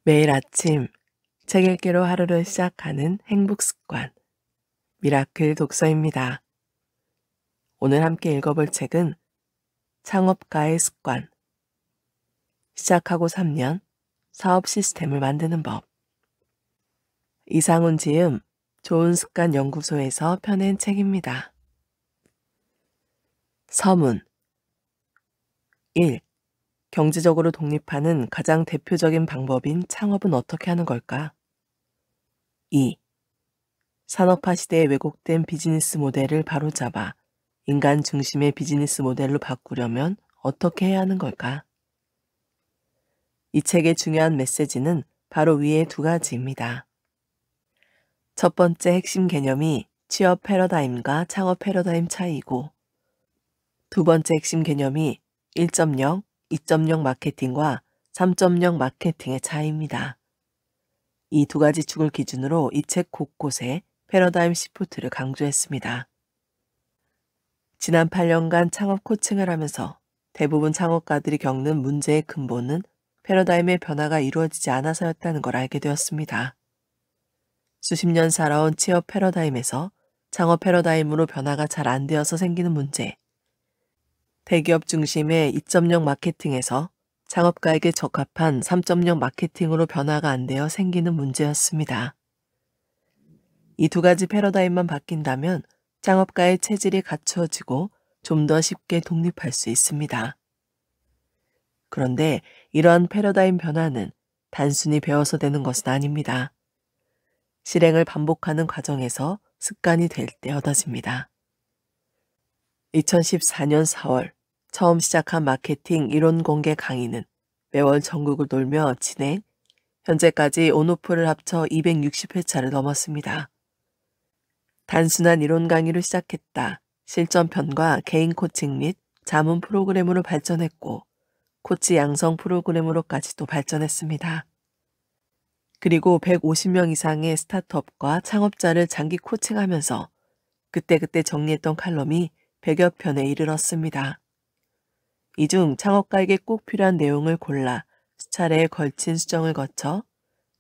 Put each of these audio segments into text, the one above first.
매일 아침 책 읽기로 하루를 시작하는 행복 습관, 미라클 독서입니다. 오늘 함께 읽어볼 책은 창업가의 습관, 시작하고 3년, 사업 시스템을 만드는 법. 이상훈 지음, 좋은 습관 연구소에서 펴낸 책입니다. 서문 1. 경제적으로 독립하는 가장 대표적인 방법인 창업은 어떻게 하는 걸까? 2. 산업화 시대의 왜곡된 비즈니스 모델을 바로잡아 인간 중심의 비즈니스 모델로 바꾸려면 어떻게 해야 하는 걸까? 이 책의 중요한 메시지는 바로 위의 두 가지입니다. 첫 번째 핵심 개념이 취업 패러다임과 창업 패러다임 차이이고, 두 번째 핵심 개념이 1.0, 2.0 마케팅과 3.0 마케팅의 차이입니다. 이 두 가지 축을 기준으로 이 책 곳곳에 패러다임 시프트를 강조했습니다. 지난 8년간 창업 코칭을 하면서 대부분 창업가들이 겪는 문제의 근본은 패러다임의 변화가 이루어지지 않아서였다는 걸 알게 되었습니다. 수십 년 살아온 취업 패러다임에서 창업 패러다임으로 변화가 잘 안 되어서 생기는 문제, 대기업 중심의 2.0 마케팅에서 창업가에게 적합한 3.0 마케팅으로 변화가 안 되어 생기는 문제였습니다. 이 두 가지 패러다임만 바뀐다면 창업가의 체질이 갖추어지고 좀 더 쉽게 독립할 수 있습니다. 그런데 이러한 패러다임 변화는 단순히 배워서 되는 것은 아닙니다. 실행을 반복하는 과정에서 습관이 될 때 얻어집니다. 2014년 4월 처음 시작한 마케팅 이론 공개 강의는 매월 전국을 돌며 진행, 현재까지 온오프를 합쳐 260회차를 넘었습니다. 단순한 이론 강의로 시작했다 실전편과 개인 코칭 및 자문 프로그램으로 발전했고, 코치 양성 프로그램으로까지도 발전했습니다. 그리고 150명 이상의 스타트업과 창업자를 장기 코칭하면서 그때그때 정리했던 칼럼이 100여 편에 이르렀습니다. 이 중 창업가에게 꼭 필요한 내용을 골라 수차례에 걸친 수정을 거쳐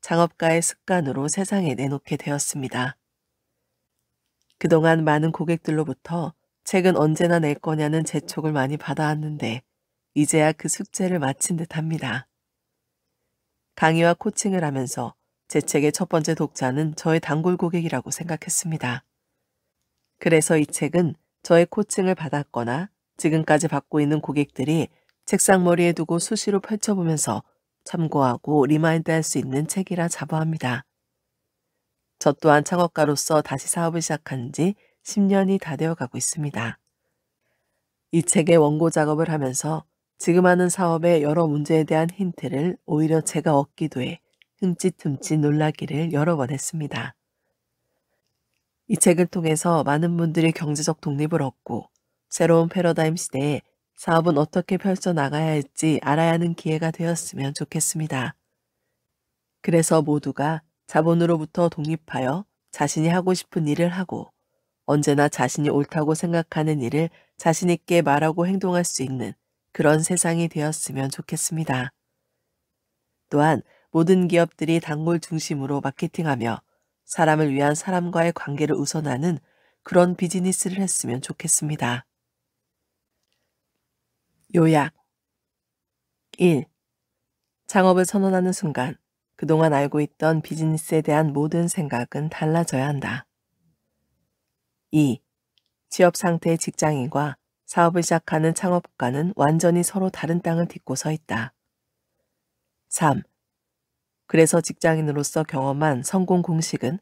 창업가의 습관으로 세상에 내놓게 되었습니다. 그동안 많은 고객들로부터 책은 언제나 낼 거냐는 재촉을 많이 받아왔는데 이제야 그 숙제를 마친 듯합니다. 강의와 코칭을 하면서 제 책의 첫 번째 독자는 저의 단골 고객이라고 생각했습니다. 그래서 이 책은 저의 코칭을 받았거나 지금까지 받고 있는 고객들이 책상머리에 두고 수시로 펼쳐보면서 참고하고 리마인드할 수 있는 책이라 자부합니다. 저 또한 창업가로서 다시 사업을 시작한 지 10년이 다 되어가고 있습니다. 이 책의 원고 작업을 하면서 지금 하는 사업의 여러 문제에 대한 힌트를 오히려 제가 얻기도 해 흠칫흠칫 놀라기를 여러 번 했습니다. 이 책을 통해서 많은 분들이 경제적 독립을 얻고 새로운 패러다임 시대에 사업은 어떻게 펼쳐나가야 할지 알아야 하는 기회가 되었으면 좋겠습니다. 그래서 모두가 자본으로부터 독립하여 자신이 하고 싶은 일을 하고 언제나 자신이 옳다고 생각하는 일을 자신 있게 말하고 행동할 수 있는 그런 세상이 되었으면 좋겠습니다. 또한 모든 기업들이 단골 중심으로 마케팅하며 사람을 위한 사람과의 관계를 우선하는 그런 비즈니스를 했으면 좋겠습니다. 요약 1. 창업을 선언하는 순간 그동안 알고 있던 비즈니스에 대한 모든 생각은 달라져야 한다. 2. 취업 상태의 직장인과 사업을 시작하는 창업가는 완전히 서로 다른 땅을 딛고 서 있다. 3. 그래서 직장인으로서 경험한 성공 공식은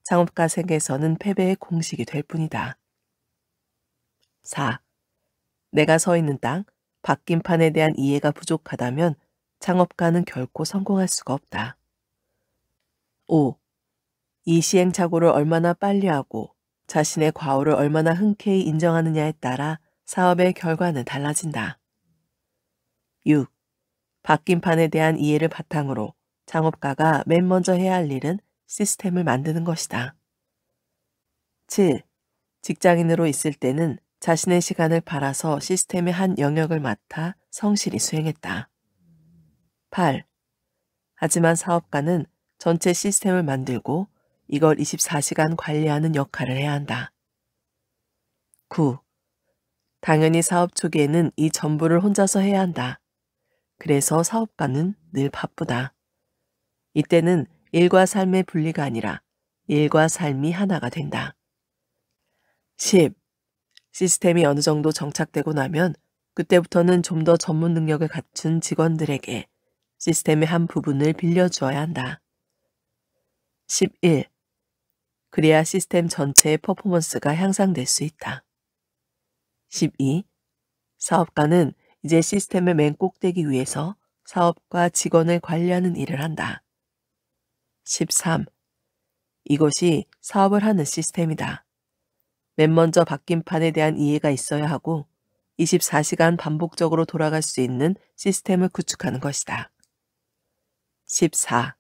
창업가 세계에서는 패배의 공식이 될 뿐이다. 4. 내가 서 있는 땅, 바뀐 판에 대한 이해가 부족하다면 창업가는 결코 성공할 수가 없다. 5. 이 시행착오를 얼마나 빨리 하고 자신의 과오를 얼마나 흔쾌히 인정하느냐에 따라 사업의 결과는 달라진다. 6. 바뀐 판에 대한 이해를 바탕으로 창업가가 맨 먼저 해야 할 일은 시스템을 만드는 것이다. 7. 직장인으로 있을 때는 자신의 시간을 팔아서 시스템의 한 영역을 맡아 성실히 수행했다. 8. 하지만 사업가는 전체 시스템을 만들고 이걸 24시간 관리하는 역할을 해야 한다. 9. 당연히 사업 초기에는 이 전부를 혼자서 해야 한다. 그래서 사업가는 늘 바쁘다. 이때는 일과 삶의 분리가 아니라 일과 삶이 하나가 된다. 10. 시스템이 어느 정도 정착되고 나면 그때부터는 좀 더 전문 능력을 갖춘 직원들에게 시스템의 한 부분을 빌려주어야 한다. 11. 그래야 시스템 전체의 퍼포먼스가 향상될 수 있다. 12. 사업가는 이제 시스템의 맨 꼭대기 위에서 사업과 직원을 관리하는 일을 한다. 13. 이것이 사업을 하는 시스템이다. 맨 먼저 바뀐 판에 대한 이해가 있어야 하고 24시간 반복적으로 돌아갈 수 있는 시스템을 구축하는 것이다. 14.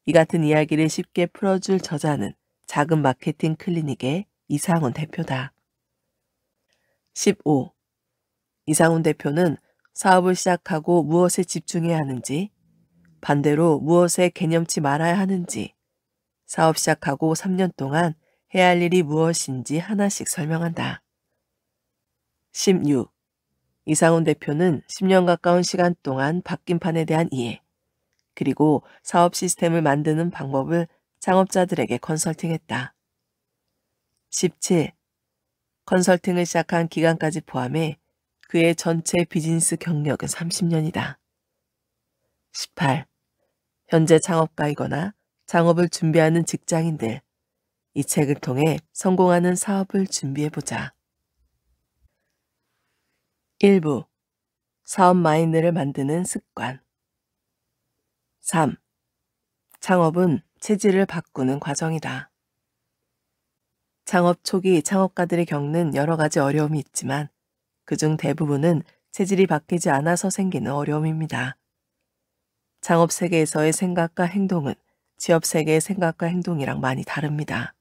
이 같은 이야기를 쉽게 풀어줄 저자는 작은 마케팅 클리닉의 이상훈 대표다. 15. 이상훈 대표는 사업을 시작하고 무엇에 집중해야 하는지, 반대로 무엇에 개념치 말아야 하는지, 사업 시작하고 3년 동안 해야 할 일이 무엇인지 하나씩 설명한다. 16. 이상훈 대표는 10년 가까운 시간 동안 바뀐 판에 대한 이해, 그리고 사업 시스템을 만드는 방법을 창업자들에게 컨설팅했다. 17. 컨설팅을 시작한 기간까지 포함해 그의 전체 비즈니스 경력은 30년이다. 18. 현재 창업가이거나 창업을 준비하는 직장인들, 이 책을 통해 성공하는 사업을 준비해보자. 1부. 사업 마인드를 만드는 습관. 3. 창업은 체질을 바꾸는 과정이다. 창업 초기 창업가들이 겪는 여러 가지 어려움이 있지만 그중 대부분은 체질이 바뀌지 않아서 생기는 어려움입니다. 창업 세계에서의 생각과 행동은 취업 세계의 생각과 행동이랑 많이 다릅니다.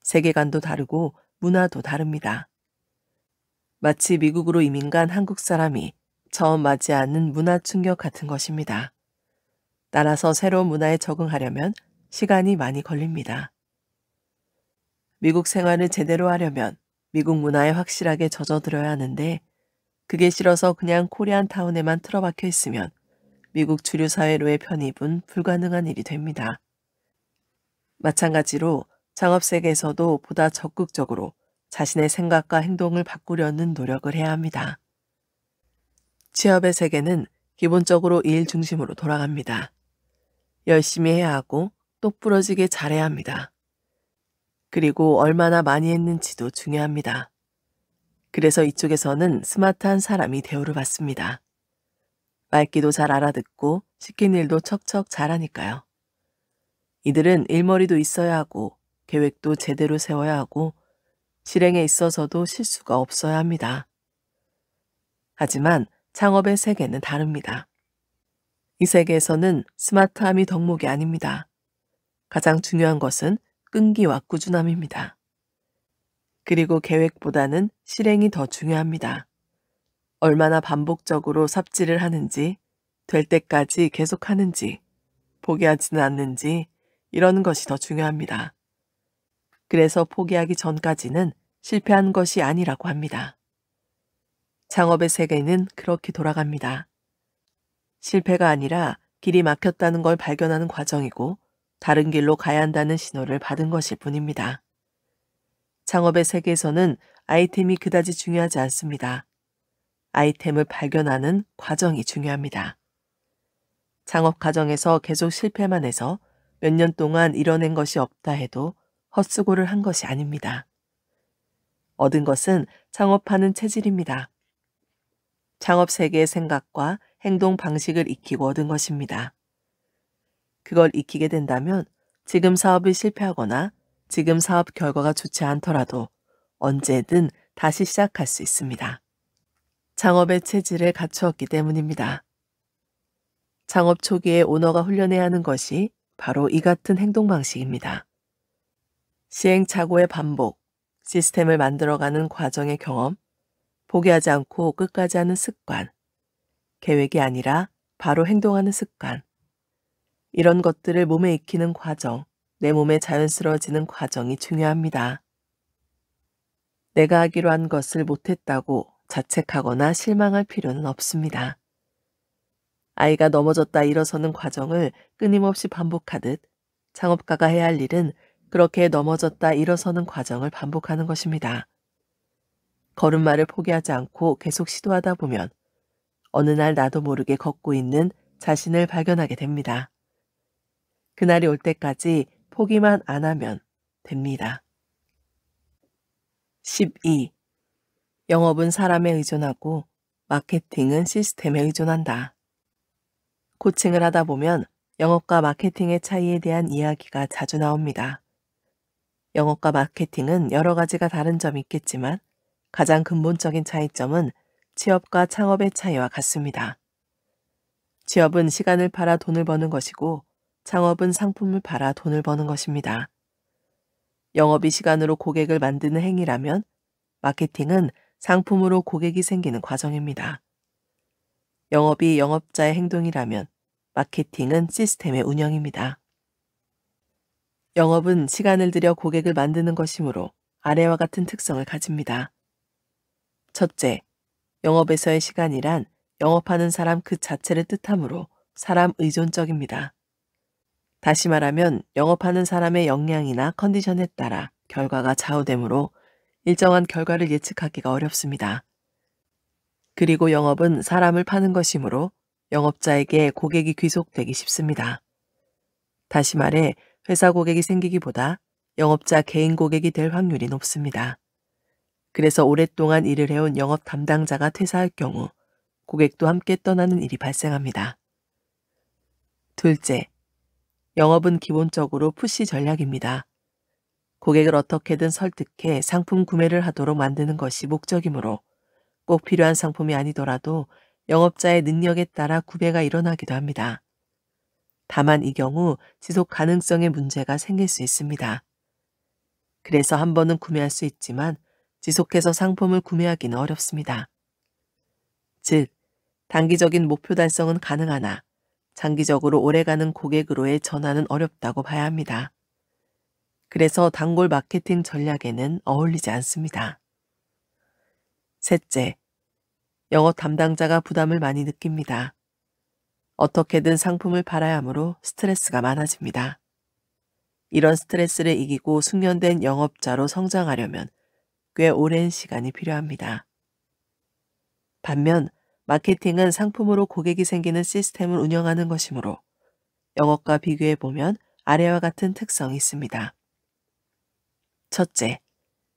세계관도 다르고 문화도 다릅니다. 마치 미국으로 이민 간 한국 사람이 처음 맞이하는 문화 충격 같은 것입니다. 따라서 새로운 문화에 적응하려면 시간이 많이 걸립니다. 미국 생활을 제대로 하려면 미국 문화에 확실하게 젖어들어야 하는데 그게 싫어서 그냥 코리안 타운에만 틀어박혀 있으면 미국 주류 사회로의 편입은 불가능한 일이 됩니다. 마찬가지로 창업 세계에서도 보다 적극적으로 자신의 생각과 행동을 바꾸려는 노력을 해야 합니다. 취업의 세계는 기본적으로 일 중심으로 돌아갑니다. 열심히 해야 하고 똑부러지게 잘해야 합니다. 그리고 얼마나 많이 했는지도 중요합니다. 그래서 이쪽에서는 스마트한 사람이 대우를 받습니다. 말귀도 잘 알아듣고 시킨 일도 척척 잘하니까요. 이들은 일머리도 있어야 하고 계획도 제대로 세워야 하고 실행에 있어서도 실수가 없어야 합니다. 하지만 창업의 세계는 다릅니다. 이 세계에서는 스마트함이 덕목이 아닙니다. 가장 중요한 것은 끈기와 꾸준함입니다. 그리고 계획보다는 실행이 더 중요합니다. 얼마나 반복적으로 삽질을 하는지, 될 때까지 계속하는지, 포기하지는 않는지 이러는 것이 더 중요합니다. 그래서 포기하기 전까지는 실패한 것이 아니라고 합니다. 창업의 세계는 그렇게 돌아갑니다. 실패가 아니라 길이 막혔다는 걸 발견하는 과정이고 다른 길로 가야 한다는 신호를 받은 것일 뿐입니다. 창업의 세계에서는 아이템이 그다지 중요하지 않습니다. 아이템을 발견하는 과정이 중요합니다. 창업 과정에서 계속 실패만 해서 몇 년 동안 이뤄낸 것이 없다 해도 헛수고를 한 것이 아닙니다. 얻은 것은 창업하는 체질입니다. 창업 세계의 생각과 행동 방식을 익히고 얻은 것입니다. 그걸 익히게 된다면 지금 사업이 실패하거나 지금 사업 결과가 좋지 않더라도 언제든 다시 시작할 수 있습니다. 창업의 체질을 갖추었기 때문입니다. 창업 초기에 오너가 훈련해야 하는 것이 바로 이 같은 행동 방식입니다. 시행착오의 반복, 시스템을 만들어가는 과정의 경험, 포기하지 않고 끝까지 하는 습관, 계획이 아니라 바로 행동하는 습관, 이런 것들을 몸에 익히는 과정, 내 몸에 자연스러워지는 과정이 중요합니다. 내가 하기로 한 것을 못했다고 자책하거나 실망할 필요는 없습니다. 아이가 넘어졌다 일어서는 과정을 끊임없이 반복하듯 창업가가 해야 할 일은 그렇게 넘어졌다 일어서는 과정을 반복하는 것입니다. 걸음마를 포기하지 않고 계속 시도하다 보면 어느 날 나도 모르게 걷고 있는 자신을 발견하게 됩니다. 그날이 올 때까지 포기만 안 하면 됩니다. 12. 영업은 사람에 의존하고 마케팅은 시스템에 의존한다. 코칭을 하다 보면 영업과 마케팅의 차이에 대한 이야기가 자주 나옵니다. 영업과 마케팅은 여러 가지가 다른 점이 있겠지만 가장 근본적인 차이점은 취업과 창업의 차이와 같습니다. 취업은 시간을 팔아 돈을 버는 것이고 창업은 상품을 팔아 돈을 버는 것입니다. 영업이 시간으로 고객을 만드는 행위라면 마케팅은 상품으로 고객이 생기는 과정입니다. 영업이 영업자의 행동이라면 마케팅은 시스템의 운영입니다. 영업은 시간을 들여 고객을 만드는 것이므로 아래와 같은 특성을 가집니다. 첫째, 영업에서의 시간이란 영업하는 사람 그 자체를 뜻하므로 사람 의존적입니다. 다시 말하면 영업하는 사람의 역량이나 컨디션에 따라 결과가 좌우되므로 일정한 결과를 예측하기가 어렵습니다. 그리고 영업은 사람을 파는 것이므로 영업자에게 고객이 귀속되기 쉽습니다. 다시 말해 회사 고객이 생기기보다 영업자 개인 고객이 될 확률이 높습니다. 그래서 오랫동안 일을 해온 영업 담당자가 퇴사할 경우 고객도 함께 떠나는 일이 발생합니다. 둘째, 영업은 기본적으로 푸시 전략입니다. 고객을 어떻게든 설득해 상품 구매를 하도록 만드는 것이 목적이므로 꼭 필요한 상품이 아니더라도 영업자의 능력에 따라 구매가 일어나기도 합니다. 다만 이 경우 지속 가능성의 문제가 생길 수 있습니다. 그래서 한 번은 구매할 수 있지만 지속해서 상품을 구매하기는 어렵습니다. 즉, 단기적인 목표 달성은 가능하나 장기적으로 오래가는 고객으로의 전환은 어렵다고 봐야 합니다. 그래서 단골 마케팅 전략에는 어울리지 않습니다. 셋째, 영업 담당자가 부담을 많이 느낍니다. 어떻게든 상품을 팔아야 하므로 스트레스가 많아집니다. 이런 스트레스를 이기고 숙련된 영업자로 성장하려면 꽤 오랜 시간이 필요합니다. 반면 마케팅은 상품으로 고객이 생기는 시스템을 운영하는 것이므로 영업과 비교해 보면 아래와 같은 특성이 있습니다. 첫째,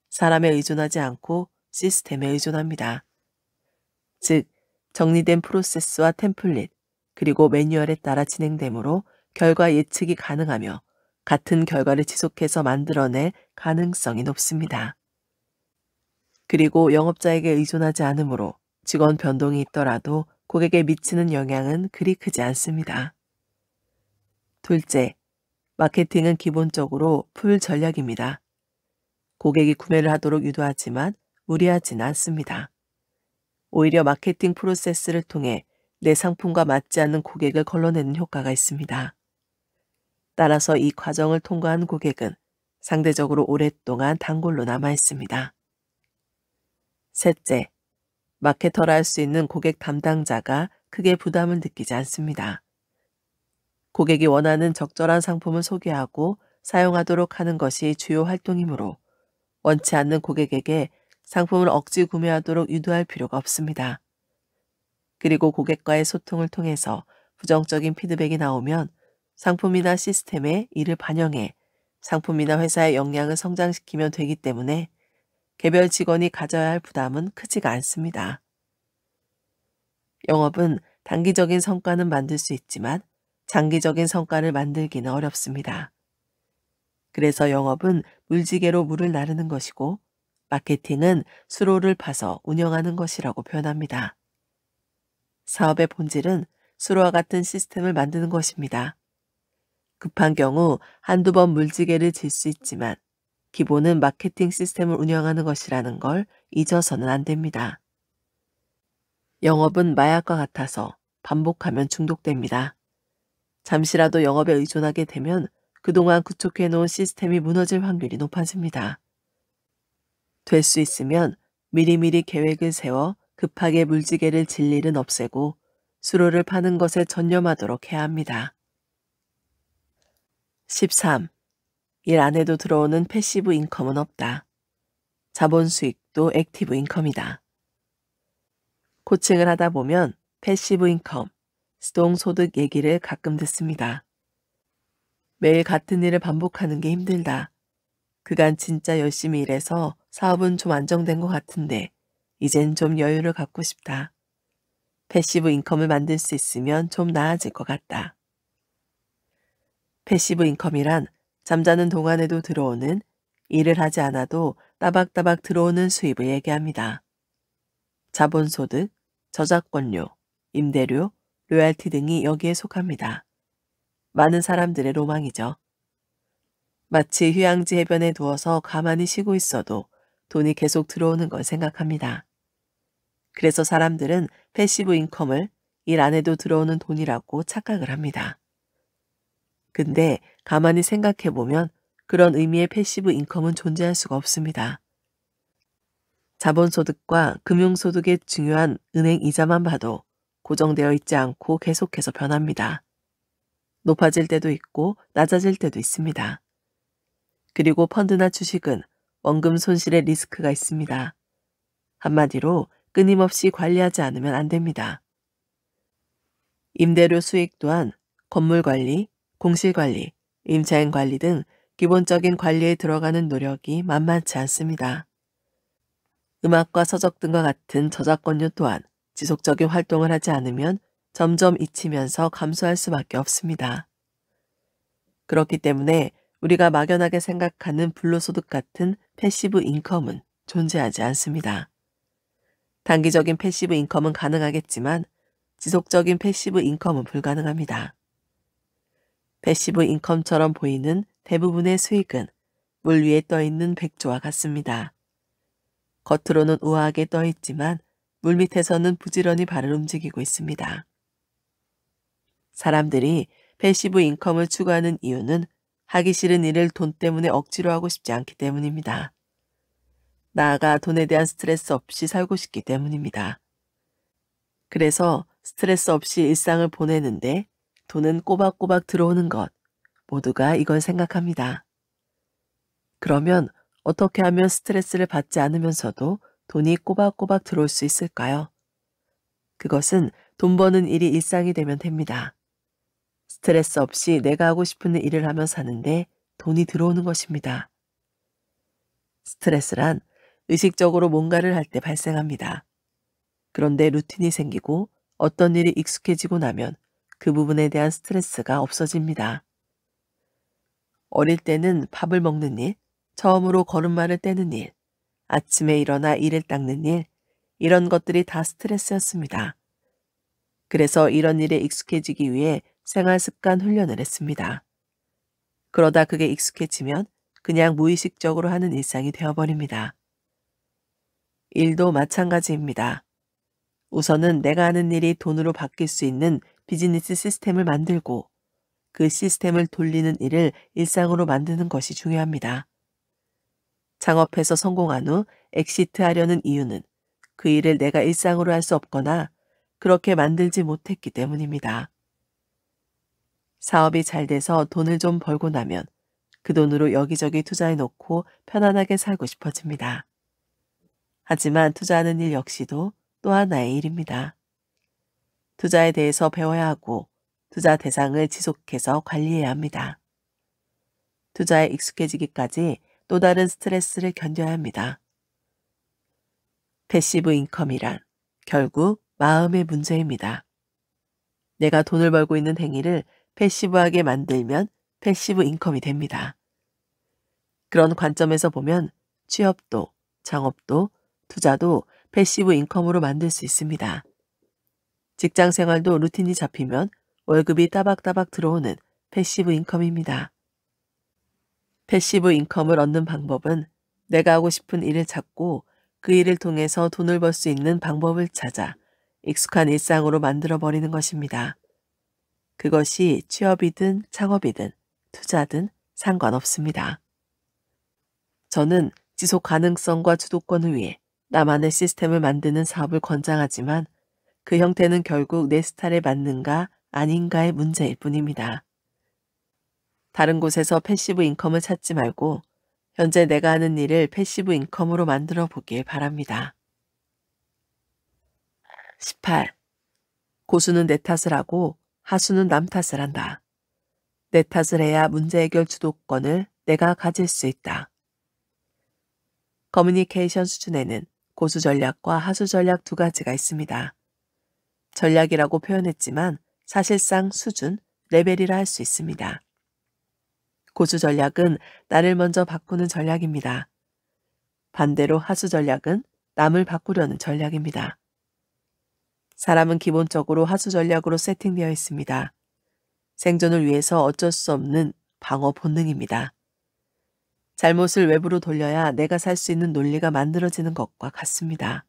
사람에 의존하지 않고 시스템에 의존합니다. 즉, 정리된 프로세스와 템플릿, 그리고 매뉴얼에 따라 진행되므로 결과 예측이 가능하며 같은 결과를 지속해서 만들어낼 가능성이 높습니다. 그리고 영업자에게 의존하지 않으므로 직원 변동이 있더라도 고객에 미치는 영향은 그리 크지 않습니다. 둘째, 마케팅은 기본적으로 풀 전략입니다. 고객이 구매를 하도록 유도하지만 무리하지는 않습니다. 오히려 마케팅 프로세스를 통해 내 상품과 맞지 않는 고객을 걸러내는 효과가 있습니다. 따라서 이 과정을 통과한 고객은 상대적으로 오랫동안 단골로 남아 있습니다. 셋째, 마케터라 할 수 있는 고객 담당자가 크게 부담을 느끼지 않습니다. 고객이 원하는 적절한 상품을 소개하고 사용하도록 하는 것이 주요 활동이므로 원치 않는 고객에게 상품을 억지 구매하도록 유도할 필요가 없습니다. 그리고 고객과의 소통을 통해서 부정적인 피드백이 나오면 상품이나 시스템에 이를 반영해 상품이나 회사의 역량을 성장시키면 되기 때문에 개별 직원이 가져야 할 부담은 크지가 않습니다. 영업은 단기적인 성과는 만들 수 있지만 장기적인 성과를 만들기는 어렵습니다. 그래서 영업은 물지개로 물을 나르는 것이고 마케팅은 수로를 파서 운영하는 것이라고 표현합니다. 사업의 본질은 수로와 같은 시스템을 만드는 것입니다. 급한 경우 한두 번 물지개를 질 수 있지만 기본은 마케팅 시스템을 운영하는 것이라는 걸 잊어서는 안 됩니다. 영업은 마약과 같아서 반복하면 중독됩니다. 잠시라도 영업에 의존하게 되면 그동안 구축해놓은 시스템이 무너질 확률이 높아집니다. 될 수 있으면 미리미리 계획을 세워 급하게 물지개를 질 일은 없애고 수로를 파는 것에 전념하도록 해야 합니다. 13. 일 안 해도 들어오는 패시브 인컴은 없다. 자본 수익도 액티브 인컴이다. 코칭을 하다 보면 패시브 인컴, 수동소득 얘기를 가끔 듣습니다. 매일 같은 일을 반복하는 게 힘들다. 그간 진짜 열심히 일해서 사업은 좀 안정된 것 같은데 이젠 좀 여유를 갖고 싶다. 패시브 인컴을 만들 수 있으면 좀 나아질 것 같다. 패시브 인컴이란 잠자는 동안에도 들어오는, 일을 하지 않아도 따박따박 들어오는 수입을 얘기합니다. 자본소득, 저작권료, 임대료, 로얄티 등이 여기에 속합니다. 많은 사람들의 로망이죠. 마치 휴양지 해변에 누워서 가만히 쉬고 있어도 돈이 계속 들어오는 걸 생각합니다. 그래서 사람들은 패시브 인컴을 일 안 해도 들어오는 돈이라고 착각을 합니다. 근데 가만히 생각해보면 그런 의미의 패시브 인컴은 존재할 수가 없습니다. 자본소득과 금융소득의 중요한 은행 이자만 봐도 고정되어 있지 않고 계속해서 변합니다. 높아질 때도 있고 낮아질 때도 있습니다. 그리고 펀드나 주식은 원금 손실의 리스크가 있습니다. 한마디로 끊임없이 관리하지 않으면 안 됩니다. 임대료 수익 또한 건물 관리, 공실 관리, 임차인 관리 등 기본적인 관리에 들어가는 노력이 만만치 않습니다. 음악과 서적 등과 같은 저작권료 또한 지속적인 활동을 하지 않으면 점점 잊히면서 감소할 수밖에 없습니다. 그렇기 때문에 우리가 막연하게 생각하는 불로소득 같은 패시브 인컴은 존재하지 않습니다. 단기적인 패시브 인컴은 가능하겠지만 지속적인 패시브 인컴은 불가능합니다. 패시브 인컴처럼 보이는 대부분의 수익은 물 위에 떠있는 백조와 같습니다. 겉으로는 우아하게 떠있지만 물밑에서는 부지런히 발을 움직이고 있습니다. 사람들이 패시브 인컴을 추구하는 이유는 하기 싫은 일을 돈 때문에 억지로 하고 싶지 않기 때문입니다. 나아가 돈에 대한 스트레스 없이 살고 싶기 때문입니다. 그래서 스트레스 없이 일상을 보내는데 돈은 꼬박꼬박 들어오는 것, 모두가 이걸 생각합니다. 그러면 어떻게 하면 스트레스를 받지 않으면서도 돈이 꼬박꼬박 들어올 수 있을까요? 그것은 돈 버는 일이 일상이 되면 됩니다. 스트레스 없이 내가 하고 싶은 일을 하며 사는데 돈이 들어오는 것입니다. 스트레스란 의식적으로 뭔가를 할 때 발생합니다. 그런데 루틴이 생기고 어떤 일이 익숙해지고 나면 그 부분에 대한 스트레스가 없어집니다. 어릴 때는 밥을 먹는 일, 처음으로 걸음마를 떼는 일, 아침에 일어나 이를 닦는 일, 이런 것들이 다 스트레스였습니다. 그래서 이런 일에 익숙해지기 위해 생활습관 훈련을 했습니다. 그러다 그게 익숙해지면 그냥 무의식적으로 하는 일상이 되어버립니다. 일도 마찬가지입니다. 우선은 내가 하는 일이 돈으로 바뀔 수 있는 비즈니스 시스템을 만들고 그 시스템을 돌리는 일을 일상으로 만드는 것이 중요합니다. 창업해서 성공한 후 엑시트하려는 이유는 그 일을 내가 일상으로 할 수 없거나 그렇게 만들지 못했기 때문입니다. 사업이 잘 돼서 돈을 좀 벌고 나면 그 돈으로 여기저기 투자해 놓고 편안하게 살고 싶어집니다. 하지만 투자하는 일 역시도 또 하나의 일입니다. 투자에 대해서 배워야 하고 투자 대상을 지속해서 관리해야 합니다. 투자에 익숙해지기까지 또 다른 스트레스를 견뎌야 합니다. 패시브 인컴이란 결국 마음의 문제입니다. 내가 돈을 벌고 있는 행위를 패시브하게 만들면 패시브 인컴이 됩니다. 그런 관점에서 보면 취업도, 창업도, 투자도 패시브 인컴으로 만들 수 있습니다. 직장 생활도 루틴이 잡히면 월급이 따박따박 들어오는 패시브 인컴입니다. 패시브 인컴을 얻는 방법은 내가 하고 싶은 일을 찾고 그 일을 통해서 돈을 벌 수 있는 방법을 찾아 익숙한 일상으로 만들어버리는 것입니다. 그것이 취업이든 창업이든 투자든 상관없습니다. 저는 지속 가능성과 주도권을 위해 나만의 시스템을 만드는 사업을 권장하지만 그 형태는 결국 내 스타일에 맞는가 아닌가의 문제일 뿐입니다. 다른 곳에서 패시브 인컴을 찾지 말고 현재 내가 하는 일을 패시브 인컴으로 만들어 보길 바랍니다. 18. 고수는 내 탓을 하고 하수는 남 탓을 한다. 내 탓을 해야 문제 해결 주도권을 내가 가질 수 있다. 커뮤니케이션 수준에는 고수 전략과 하수 전략 두 가지가 있습니다. 전략이라고 표현했지만 사실상 수준, 레벨이라 할 수 있습니다. 고수 전략은 나를 먼저 바꾸는 전략입니다. 반대로 하수 전략은 남을 바꾸려는 전략입니다. 사람은 기본적으로 하수 전략으로 세팅되어 있습니다. 생존을 위해서 어쩔 수 없는 방어 본능입니다. 잘못을 외부로 돌려야 내가 살 수 있는 논리가 만들어지는 것과 같습니다.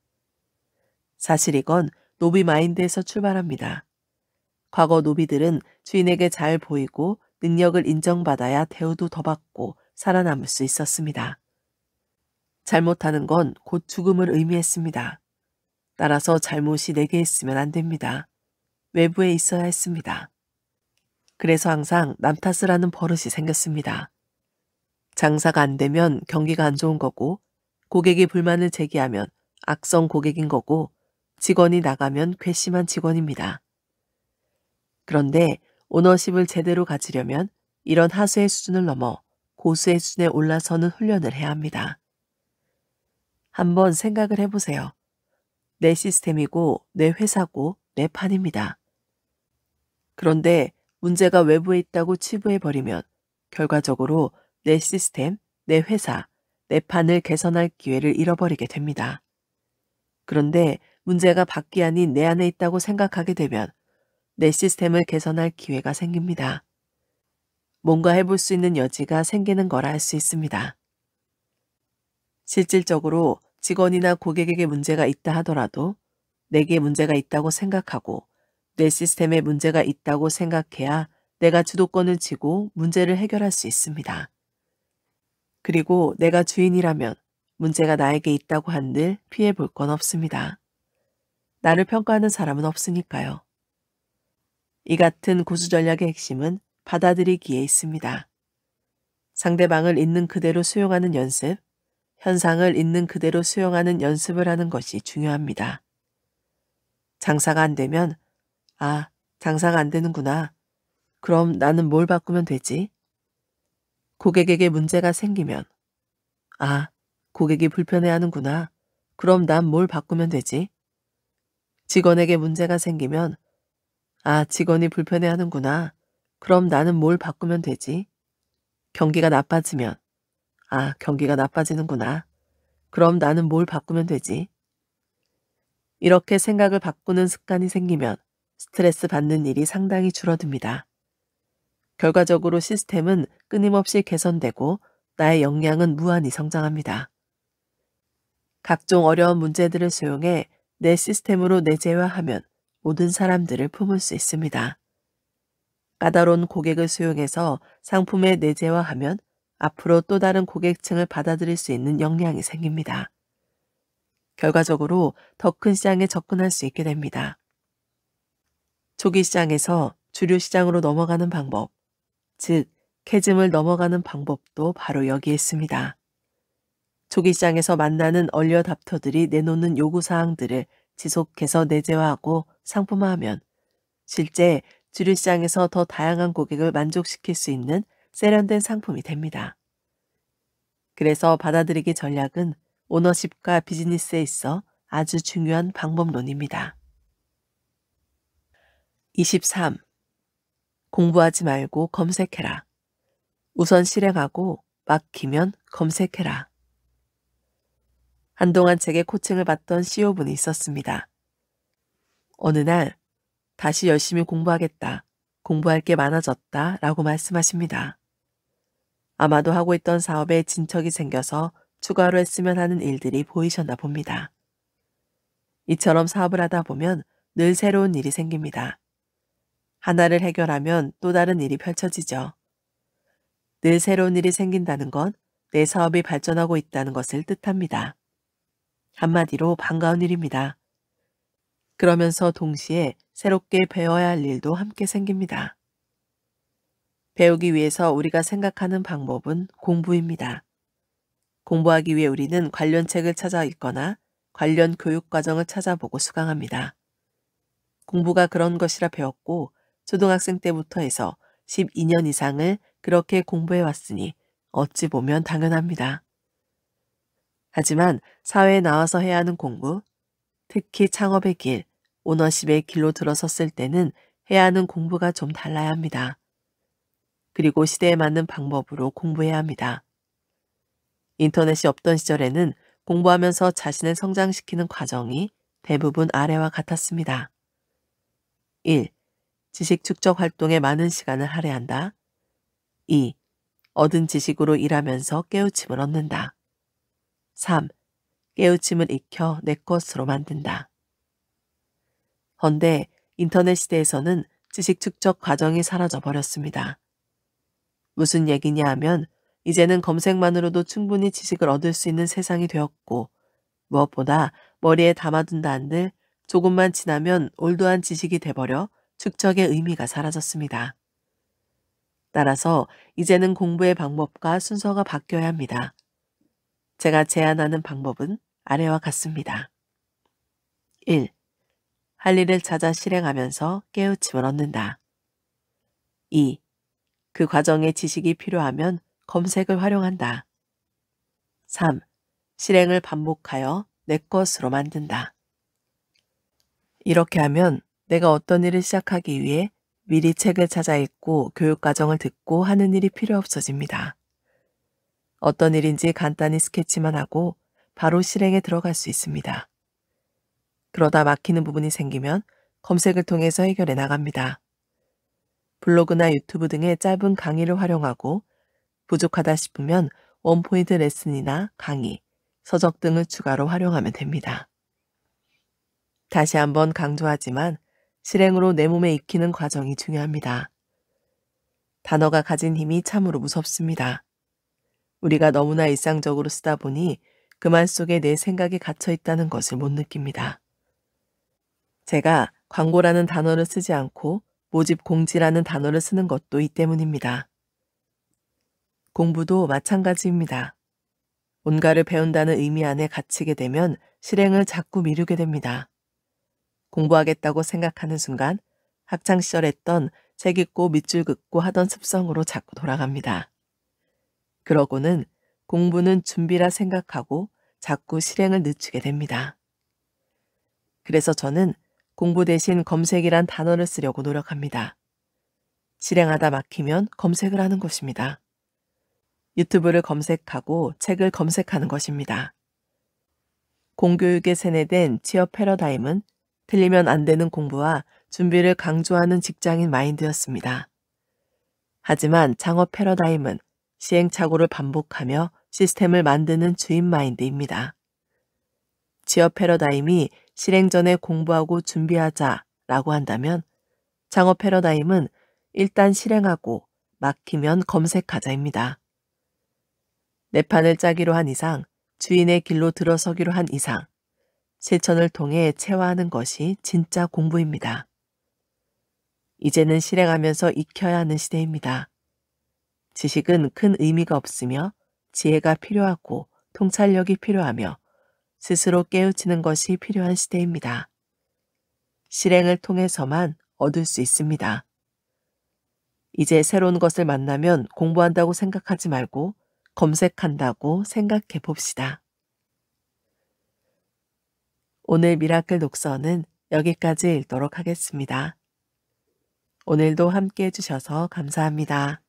사실 이건 노비 마인드에서 출발합니다. 과거 노비들은 주인에게 잘 보이고 능력을 인정받아야 대우도 더 받고 살아남을 수 있었습니다. 잘못하는 건 곧 죽음을 의미했습니다. 따라서 잘못이 내게 있으면 안 됩니다. 외부에 있어야 했습니다. 그래서 항상 남 탓을 하는 버릇이 생겼습니다. 장사가 안 되면 경기가 안 좋은 거고, 고객이 불만을 제기하면 악성 고객인 거고, 직원이 나가면 괘씸한 직원입니다. 그런데 오너십을 제대로 가지려면 이런 하수의 수준을 넘어 고수의 수준에 올라서는 훈련을 해야 합니다. 한번 생각을 해보세요. 내 시스템이고 내 회사고 내 판입니다. 그런데 문제가 외부에 있다고 치부해버리면 결과적으로 내 시스템, 내 회사, 내 판을 개선할 기회를 잃어버리게 됩니다. 그런데 문제가 밖이 아닌 내 안에 있다고 생각하게 되면 내 시스템을 개선할 기회가 생깁니다. 뭔가 해볼 수 있는 여지가 생기는 거라 할 수 있습니다. 실질적으로 직원이나 고객에게 문제가 있다 하더라도 내게 문제가 있다고 생각하고 내 시스템에 문제가 있다고 생각해야 내가 주도권을 쥐고 문제를 해결할 수 있습니다. 그리고 내가 주인이라면 문제가 나에게 있다고 한들 피해 볼 건 없습니다. 나를 평가하는 사람은 없으니까요. 이 같은 고수 전략의 핵심은 받아들이기에 있습니다. 상대방을 있는 그대로 수용하는 연습, 현상을 있는 그대로 수용하는 연습을 하는 것이 중요합니다. 장사가 안 되면, 장사가 안 되는구나. 그럼 나는 뭘 바꾸면 되지? 고객에게 문제가 생기면, 고객이 불편해하는구나. 그럼 난 뭘 바꾸면 되지? 직원에게 문제가 생기면, 직원이 불편해하는구나. 그럼 나는 뭘 바꾸면 되지? 경기가 나빠지면, 경기가 나빠지는구나. 그럼 나는 뭘 바꾸면 되지? 이렇게 생각을 바꾸는 습관이 생기면 스트레스 받는 일이 상당히 줄어듭니다. 결과적으로 시스템은 끊임없이 개선되고 나의 역량은 무한히 성장합니다. 각종 어려운 문제들을 수용해 내 시스템으로 내재화하면 모든 사람들을 품을 수 있습니다. 까다로운 고객을 수용해서 상품에 내재화하면 앞으로 또 다른 고객층을 받아들일 수 있는 역량이 생깁니다. 결과적으로 더 큰 시장에 접근할 수 있게 됩니다. 초기 시장에서 주류 시장으로 넘어가는 방법, 즉 캐즘을 넘어가는 방법도 바로 여기에 있습니다. 초기 시장에서 만나는 얼리어답터들이 내놓는 요구사항들을 지속해서 내재화하고 상품화하면 실제 주류 시장에서 더 다양한 고객을 만족시킬 수 있는 세련된 상품이 됩니다. 그래서 받아들이기 전략은 오너십과 비즈니스에 있어 아주 중요한 방법론입니다. 23. 공부하지 말고 검색해라. 우선 실행하고 막히면 검색해라. 한동안 제게 코칭을 받던 CEO분이 있었습니다. 어느 날 다시 열심히 공부하겠다. 공부할 게 많아졌다 라고 말씀하십니다. 아마도 하고 있던 사업에 진척이 생겨서 추가로 했으면 하는 일들이 보이셨나 봅니다. 이처럼 사업을 하다 보면 늘 새로운 일이 생깁니다. 하나를 해결하면 또 다른 일이 펼쳐지죠. 늘 새로운 일이 생긴다는 건 내 사업이 발전하고 있다는 것을 뜻합니다. 한마디로 반가운 일입니다. 그러면서 동시에 새롭게 배워야 할 일도 함께 생깁니다. 배우기 위해서 우리가 생각하는 방법은 공부입니다. 공부하기 위해 우리는 관련 책을 찾아 읽거나 관련 교육 과정을 찾아보고 수강합니다. 공부가 그런 것이라 배웠고 초등학생 때부터 해서 12년 이상을 그렇게 공부해 왔으니 어찌 보면 당연합니다. 하지만 사회에 나와서 해야 하는 공부, 특히 창업의 길, 오너십의 길로 들어섰을 때는 해야 하는 공부가 좀 달라야 합니다. 그리고 시대에 맞는 방법으로 공부해야 합니다. 인터넷이 없던 시절에는 공부하면서 자신을 성장시키는 과정이 대부분 아래와 같았습니다. 1. 지식 축적 활동에 많은 시간을 할애한다. 2. 얻은 지식으로 일하면서 깨우침을 얻는다. 3. 깨우침을 익혀 내 것으로 만든다. 헌데 인터넷 시대에서는 지식 축적 과정이 사라져 버렸습니다. 무슨 얘기냐 하면 이제는 검색만으로도 충분히 지식을 얻을 수 있는 세상이 되었고 무엇보다 머리에 담아둔다 한들 조금만 지나면 올드한 지식이 돼버려 축적의 의미가 사라졌습니다. 따라서 이제는 공부의 방법과 순서가 바뀌어야 합니다. 제가 제안하는 방법은 아래와 같습니다. 1. 할 일을 찾아 실행하면서 깨우침을 얻는다. 2. 그 과정에 지식이 필요하면 검색을 활용한다. 3. 실행을 반복하여 내 것으로 만든다. 이렇게 하면 내가 어떤 일을 시작하기 위해 미리 책을 찾아 읽고 교육 과정을 듣고 하는 일이 필요 없어집니다. 어떤 일인지 간단히 스케치만 하고 바로 실행에 들어갈 수 있습니다. 그러다 막히는 부분이 생기면 검색을 통해서 해결해 나갑니다. 블로그나 유튜브 등의 짧은 강의를 활용하고 부족하다 싶으면 원포인트 레슨이나 강의, 서적 등을 추가로 활용하면 됩니다. 다시 한번 강조하지만 실행으로 내 몸에 익히는 과정이 중요합니다. 단어가 가진 힘이 참으로 무섭습니다. 우리가 너무나 일상적으로 쓰다 보니 그 말 속에 내 생각이 갇혀 있다는 것을 못 느낍니다. 제가 광고라는 단어를 쓰지 않고 모집 공지라는 단어를 쓰는 것도 이 때문입니다. 공부도 마찬가지입니다. 뭔가를 배운다는 의미 안에 갇히게 되면 실행을 자꾸 미루게 됩니다. 공부하겠다고 생각하는 순간 학창시절 했던 책 읽고 밑줄 긋고 하던 습성으로 자꾸 돌아갑니다. 그러고는 공부는 준비라 생각하고 자꾸 실행을 늦추게 됩니다. 그래서 저는 공부 대신 검색이란 단어를 쓰려고 노력합니다. 실행하다 막히면 검색을 하는 것입니다. 유튜브를 검색하고 책을 검색하는 것입니다. 공교육에 세뇌된 취업 패러다임은 틀리면 안 되는 공부와 준비를 강조하는 직장인 마인드였습니다. 하지만 창업 패러다임은 시행착오를 반복하며 시스템을 만드는 주인 마인드입니다. 취업 패러다임이 실행 전에 공부하고 준비하자라고 한다면 창업 패러다임은 일단 실행하고 막히면 검색하자입니다. 내 판을 짜기로 한 이상, 주인의 길로 들어서기로 한 이상, 실천을 통해 체화하는 것이 진짜 공부입니다. 이제는 실행하면서 익혀야 하는 시대입니다. 지식은 큰 의미가 없으며 지혜가 필요하고 통찰력이 필요하며 스스로 깨우치는 것이 필요한 시대입니다. 실행을 통해서만 얻을 수 있습니다. 이제 새로운 것을 만나면 공부한다고 생각하지 말고 검색한다고 생각해 봅시다. 오늘 미라클 독서는 여기까지 읽도록 하겠습니다. 오늘도 함께 해주셔서 감사합니다.